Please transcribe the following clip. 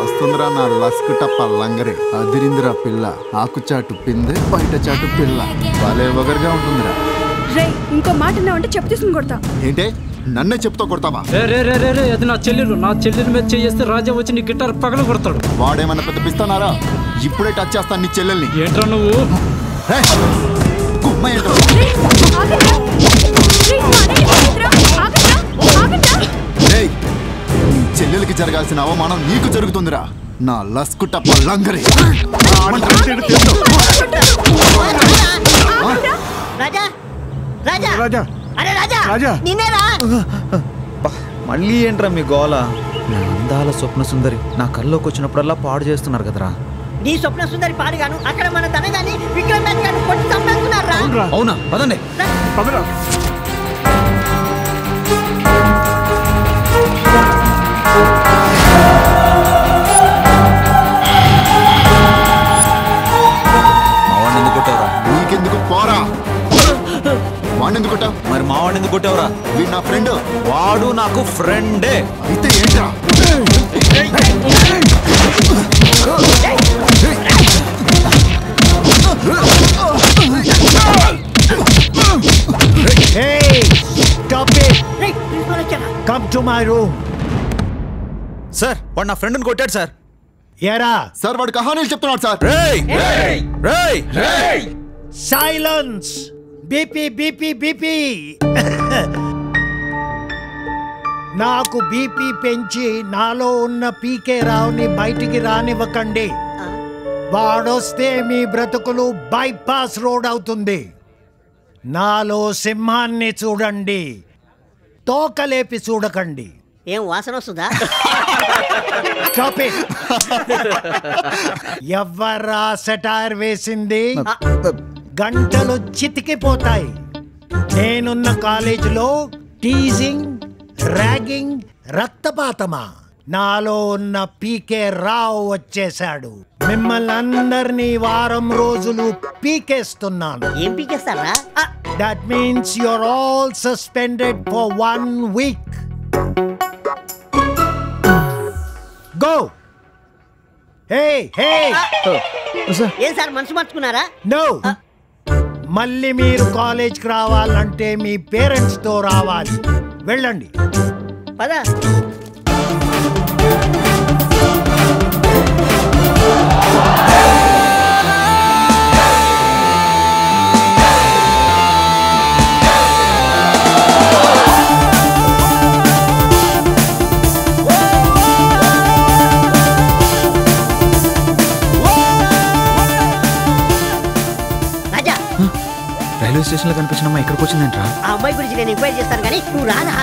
వస్తుందిరా నా లస్కుట పల్లంగరే. అదిరిందిరా పిల్ల, ఆకుచాటు పిందే బయట చాటు పిల్ల, భలే వగరుగా ఉంటుందిరా. రే ఇంకో మాట అంటే చెప్పు తీసుకుని కొడతా. ఏంటే నన్నే చెప్తా కొడతావా? అది నా చెల్లెలు మీద చేస్తే రాజా వచ్చి నీ గిటార్ పగల కొడతాడు. వాడేమన్నా పెద్ద పిస్తానారా? ఇప్పుడే టచ్ చేస్తాను నీ చెల్లెల్ని. ఏంట్రా నువ్వు? నీ చెల్లెలకి జరగాల్సిన అవమానం నీకు జరుగుతుందిరా నా లస్కుట పల్లంగరే. మళ్ళీ ఏంట్రా మీ గోల? నా అందాల స్వప్న సుందరి నా కల్లోకి వచ్చినప్పుడల్లా పాడు చేస్తున్నారు కదరా. నీ స్వప్న సుందరి పాడుగాను అక్కడ మన తనగాని విక్రమ్ గారిని కొట్టి చంపేస్తున్నారా? అవునా? పదండి. మావాడిని కొట్టావురా? నీకెందుకు పోరా. వాడినెందుకు కొట్టావు? మరి మావాడిని ఎందుకు కొట్టావురా? వీడు నా ఫ్రెండ్. వాడు నాకు ఫ్రెండే. అయితే ఏంట్రా? Come to my room. Sir వాడు నా ఫ్రెండ్ని కొట్టాడు సార్. ఏరా? సార్ వాడు కహానీలు చెప్తున్నాడు sir. Silence. BP BP BP. నాకు బీపీ పెంచి నాలో ఉన్న పీకే రావుని బయటికి రానివ్వకండి. వాడొస్తే మీ బ్రతుకులు బైపాస్ రోడ్ అవుతుంది. నాలో సింహాన్ని చూడండి, తోకలేపి చూడకండి. ఏం వాసన వస్తుందా? ఎవ్వరా సెటైర్ వేసింది? గంటలు చితికిపోతాయి. నేనున్న కాలేజీలో టీజింగ్, ర్యాగింగ్, రక్తపాతమా? నాలో ఉన్న పీకే రావు వచ్చేశాడు. మిమ్మల్ని అందరినీ వారం రోజులు పీకేస్తున్నాను. ఏం పీకేస్తారా? That means your all suspended for 1 week. గో. Hey hey. ఏం సార్ మనసు మార్చుకున్నారా? నో. మళ్ళీ మీరు కాలేజ్కి రావాలంటే మీ పేరెంట్స్తో రావాలి. వెళ్ళండి. పద. రైల్వే స్టేషన్ లో కనిపించిన అమ్మాయి ఇక్కడికి వచ్చిందంట్రా. ఆ అమ్మాయి గురించి నేను ఎంక్వైరీ చేస్తాను కానీ నువ్వు రారా?